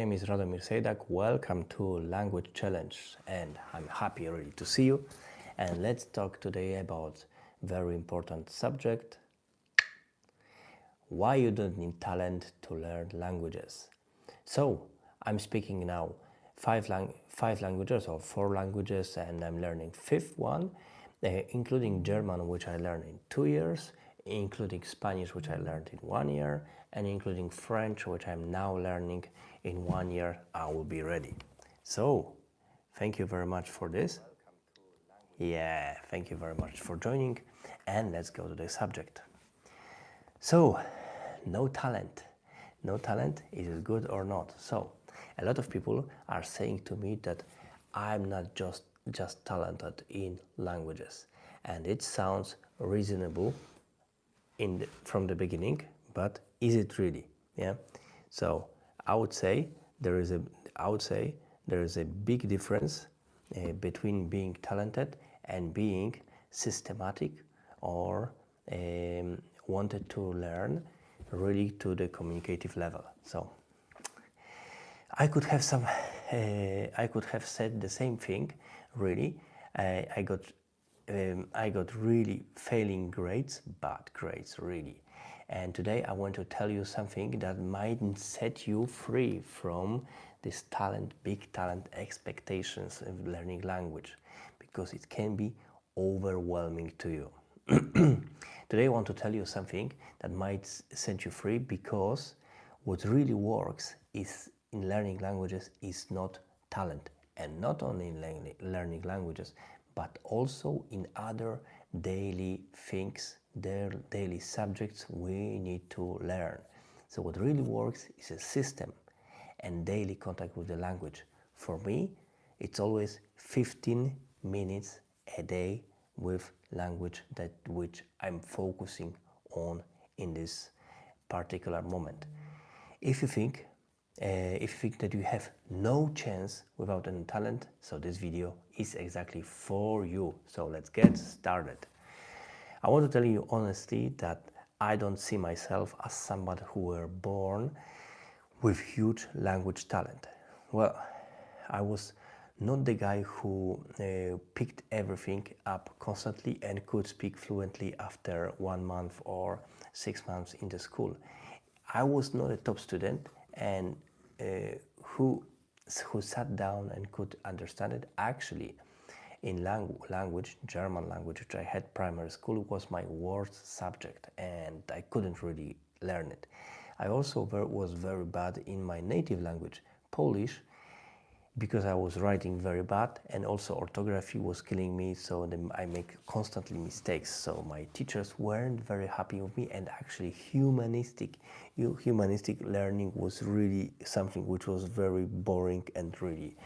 name is Radomir Sejdak. Welcome to Language Challenge, and I'm happy really to see you. And let's talk today about very important subject: why you don't need talent to learn languages. So I'm speaking now five languages or four languages, and I'm learning fifth one, including German, which I learned in 2 years, including Spanish, which I learned in 1 year, and including French, which I'm now learning in 1 year. I will be ready. So thank you very much for this. Yeah, thank you very much for joining, and let's go to the subject. So, no talent. No talent, is it good or not? So, a lot of people are saying to me that I'm not just talented in languages, and it sounds reasonable from the beginning, but is it really? Yeah. So, I would say there is a big difference between being talented and being systematic or wanted to learn really to the communicative level. So I could have said the same thing. Really, I got really failing grades, bad grades, really. And today I want to tell you something that might set you free from this big talent expectations of learning language, because it can be overwhelming to you. Today I want to tell you something that might set you free, because what really works is in learning languages is not talent, and not only in learning languages, but also in other daily things, daily subjects we need to learn. So what really works is a system and daily contact with the language. For me, it's always 15 minutes a day with language which I'm focusing on in this particular moment. If you think that you have no chance without any talent, so this video is exactly for you. So let's get started. I want to tell you honestly that I don't see myself as somebody who were born with huge language talent. Well, I was not the guy who picked everything up constantly and could speak fluently after 1 month or 6 months in the school. I was not a top student, and who sat down and could understand it. Actually, in language, German language, which I had primary school, was my worst subject, and I couldn't really learn it. I also was very bad in my native language, Polish, because I was writing very bad, and also orthography was killing me, so I make constantly mistakes. So my teachers weren't very happy with me, and actually humanistic learning was really something which was very boring and really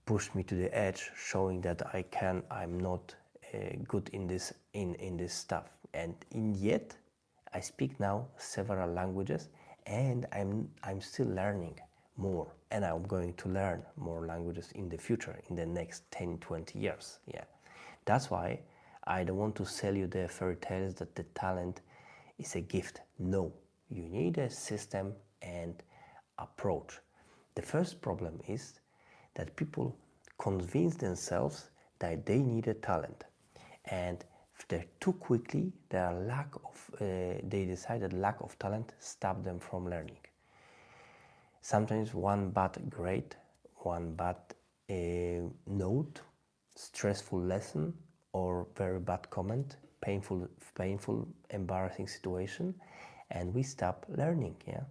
pushed me to the edge, showing that I'm not good in this stuff. And yet I speak now several languages, and I'm still learning more, and I'm going to learn more languages in the future, in the next 10-20 years. Yeah, that's why I don't want to sell you the fairy tales that the talent is a gift. No, you need a system and approach. The first problem is that people convince themselves that they need a talent, and too quickly they decide that lack of talent stops them from learning. Sometimes one bad grade, one bad note, stressful lesson, or very bad comment, painful, embarrassing situation, and we stop learning. Yeah,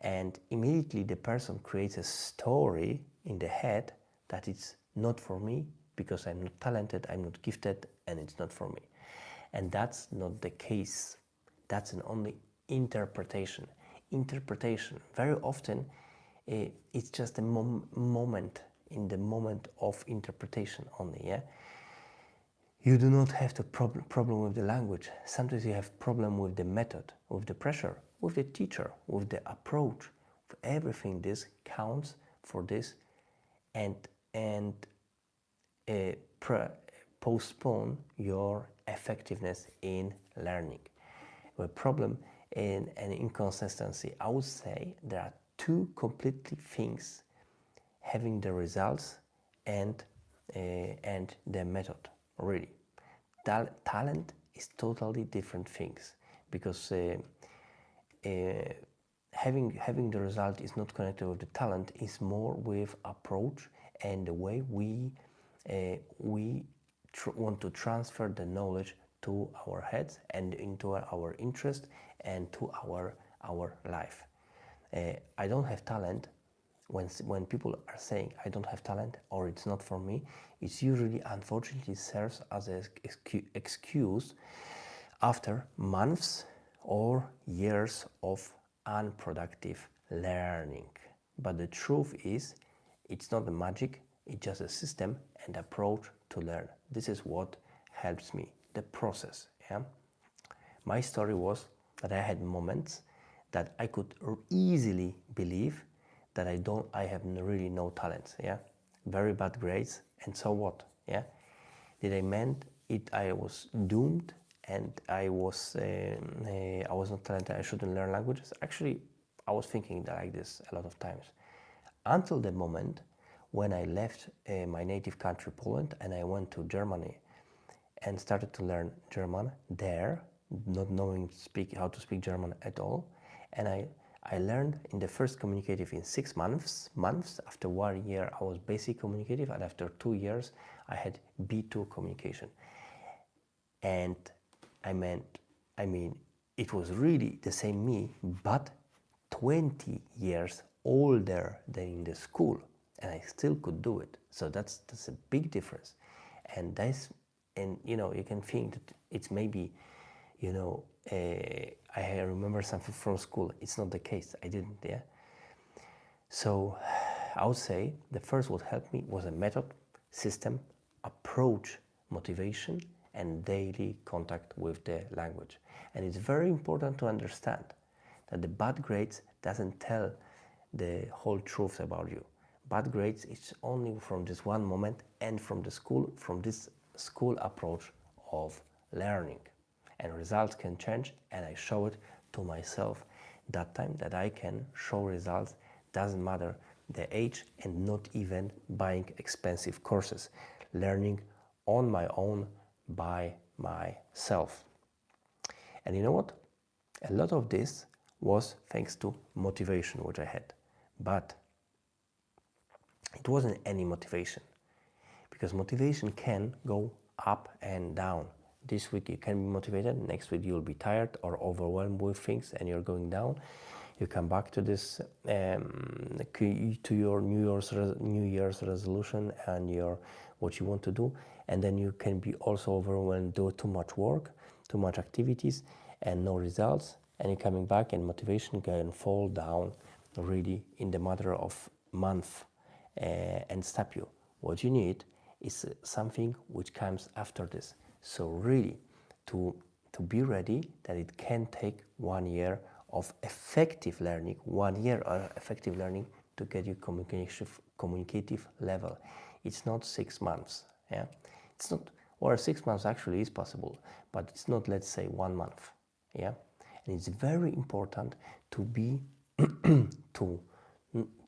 and immediately the person creates a story in the head that it's not for me because I'm not talented, I'm not gifted, and it's not for me. And that's not the case. That's an only interpretation. Very often it's just a moment, in the moment of interpretation only. Yeah, you do not have the problem with the language. Sometimes you have problem with the method, with the pressure, with the teacher, with the approach. Everything this counts for this, and postpone your effectiveness in learning. The problem in an inconsistency, I would say there are two completely things, having the results and the method. Really, talent is totally different things, because having the result is not connected with the talent. Is more with approach and the way we want to transfer the knowledge to our heads and into our interest and to our life. I don't have talent. When people are saying I don't have talent or it's not for me, it's usually, unfortunately, serves as an excuse after months or years of unproductive learning. But the truth is, it's not a magic, it's just a system and approach to learn. This is what helps me, the process. Yeah? My story was that I had moments that I could easily believe that I have really no talents. Yeah, very bad grades, and so what? Yeah, did I meant it? I was doomed, and I was not talented. I shouldn't learn languages. Actually, I was thinking like this a lot of times, until the moment when I left my native country, Poland, and I went to Germany and started to learn German there, not knowing how to speak German at all. And I learned in the first communicative in 6 months. After 1 year, I was basic communicative, and after 2 years, I had B2 communication. And I mean, it was really the same me, but 20 years older than in the school, and I still could do it. So that's a big difference. And you can think that it's maybe, I remember something from school. It's not the case. I didn't. Yeah. So I would say the first what helped me was a method, system, approach, motivation, and daily contact with the language. And it's very important to understand that the bad grades doesn't tell the whole truth about you. Bad grades is only from this one moment and from this school approach of learning. And results can change, and I show it to myself that time that I can show results, doesn't matter the age, and not even buying expensive courses, learning on my own by myself. And you know what? A lot of this was thanks to motivation which I had, but it wasn't any motivation, because motivation can go up and down. This week you can be motivated, next week you'll be tired or overwhelmed with things and you're going down. You come back to this to your New Year's resolution and what you want to do, and then you can be also overwhelmed, do too much work, too much activities, and no results, and you're coming back, and motivation can fall down really in the matter of month and stop you. What you need is something which comes after this. So really, to be ready that it can take 1 year of effective learning, 1 year of effective learning to get you communicative level. It's not 6 months. Yeah, it's not, or 6 months actually is possible, but it's not, let's say, 1 month. Yeah, and it's very important to be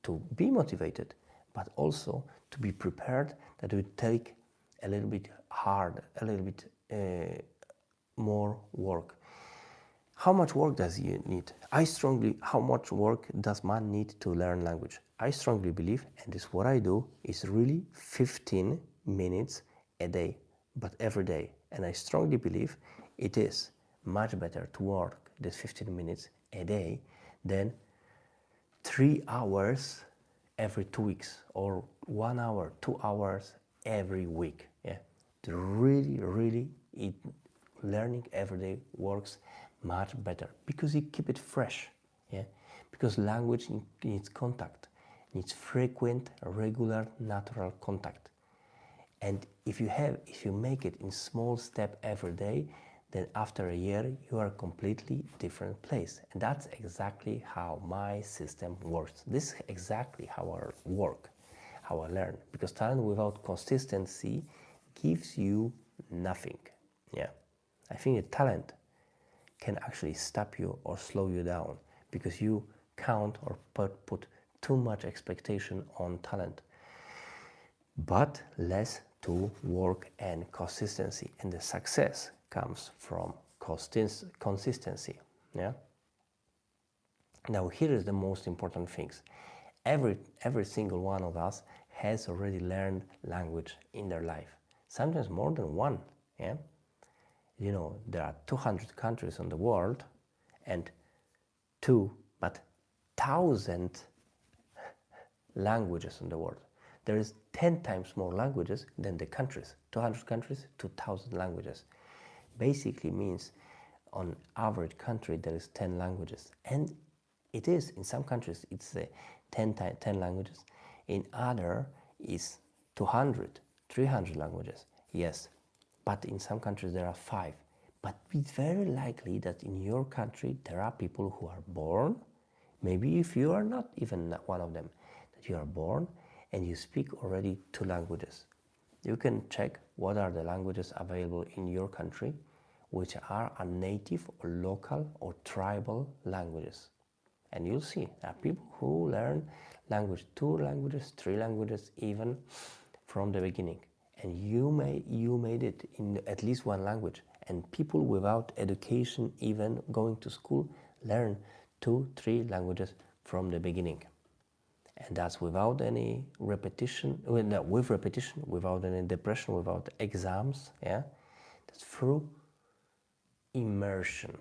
to be motivated, but also to be prepared that it will take a little bit hard, a little bit more work. How much work does you need? How much work does man need to learn language? I strongly believe, and this is what I do, is really 15 minutes a day, but every day. And I strongly believe it is much better to work this 15 minutes a day than 3 hours every 2 weeks, or 1 hour, 2 hours every week. Yeah, really, learning every day works much better because you keep it fresh. Yeah, because language needs contact, needs frequent, regular, natural contact. And if you make it in small step every day, then after a year you are a completely different place. And that's exactly how my system works. This is exactly how I work, how I learn. Because talent without consistency gives you nothing. Yeah, I think that talent can actually stop you or slow you down, because you count or put too much expectation on talent, but less to work and consistency. And the success comes from consistency. Yeah. Now here is the most important things. Every single one of us has already learned language in their life. Sometimes more than one. Yeah. You know, there are 200 countries in the world, and but 1,000 languages in the world. There is 10 times more languages than the countries. 200 countries, 2,000 languages. Basically means on average country there is 10 languages. And it is, in some countries it's 10 languages. In other is 200, 300 languages. Yes, but in some countries there are 5. But it's very likely that in your country there are people who are born, maybe if you are not even one of them, that you are born and you speak already 2 languages. You can check what are the languages available in your country, which are a native or local or tribal languages. And you'll see there are people who learn language, 2 languages, 3 languages, even from the beginning. And you made it in at least 1 language. And people without education, even going to school, learn 2, 3 languages from the beginning. And that's without any repetition, with repetition, without any depression, without exams. Yeah, that's through immersion.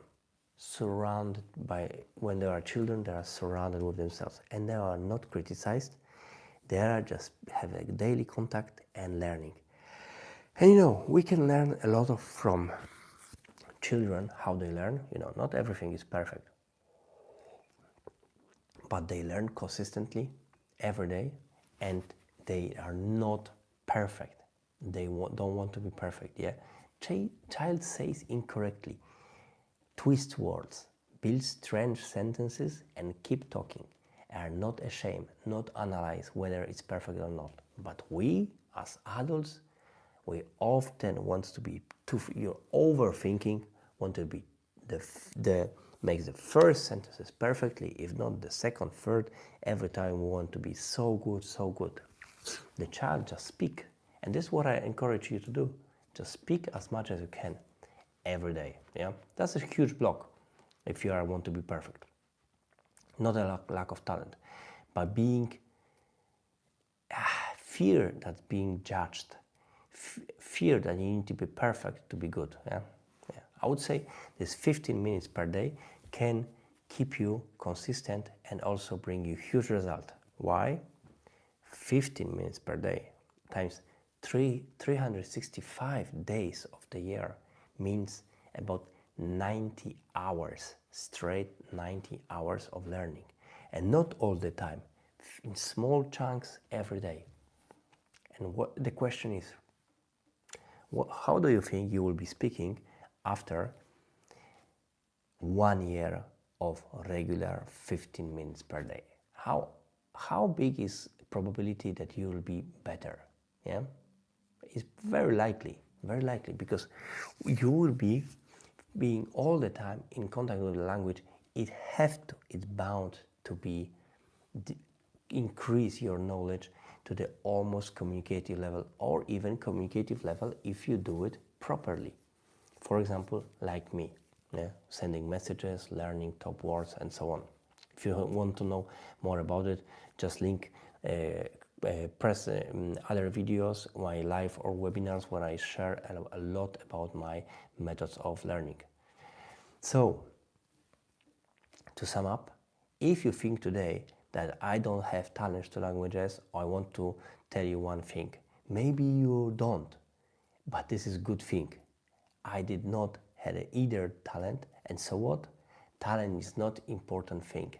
Surrounded by, when there are children, they are surrounded with themselves, and they are not criticized. They are just have a daily contact and learning. And you know, we can learn a lot from children, how they learn. You know, not everything is perfect, but they learn consistently every day, and they are not perfect. They don't want to be perfect. Yeah, child says incorrectly, twist words, build strange sentences, and keep talking. Are not ashamed, not analyze whether it's perfect or not. But we, as adults, we often want to be you're overthinking, want to be makes the first sentences perfectly, if not the second, third. Every time we want to be so good, so good. The child just speak, and this is what I encourage you to do. Just speak as much as you can every day. Yeah, that's a huge block if you want to be perfect. Not a lack of talent, but being fear that's being judged, fear that you need to be perfect to be good. Yeah, I would say this 15 minutes per day can keep you consistent and also bring you huge result. Why? 15 minutes per day times 365 days of the year means about 90 hours, straight 90 hours of learning. And not all the time, in small chunks every day. And what the question is, how do you think you will be speaking after 1 year of regular 15 minutes per day? How big is probability that you will be better? Yeah, it's very likely, because you will be being all the time in contact with the language. It's bound to be increase your knowledge to the almost communicative level, or even communicative level if you do it properly. For example, like me, yeah, sending messages, learning top words, and so on. If you want to know more about it, just press other videos, my live or webinars, where I share a lot about my methods of learning. So, to sum up, if you think today that I don't have talent to languages, I want to tell you one thing. Maybe you don't, but this is a good thing. I did not have either talent, and so what? Talent is not important thing.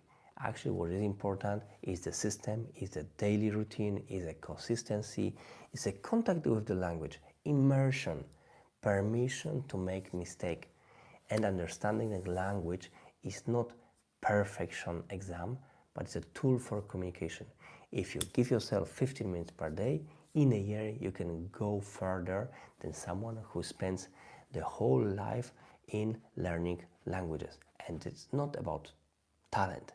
Actually, what is important is the system, is the daily routine, is a consistency, is a contact with the language, immersion, permission to make mistake, and understanding that language is not perfection exam, but it's a tool for communication. If you give yourself 15 minutes per day, in a year you can go further than someone who spends the whole life in learning languages. And it's not about talent,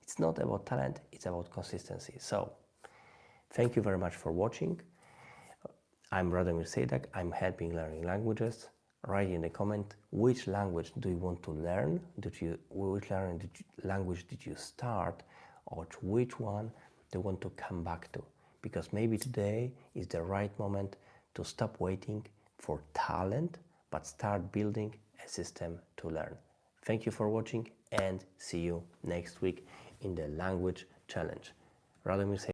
It's not about talent, it's about consistency. So, thank you very much for watching. I'm Radomir Sejdak. I'm helping learning languages. Write in the comment which language do you want to learn, which language did you start, or to which one do you want to come back to. Because maybe today is the right moment to stop waiting for talent, but start building a system to learn. Thank you for watching and see you next week in the language challenge. Radomir Sejdak.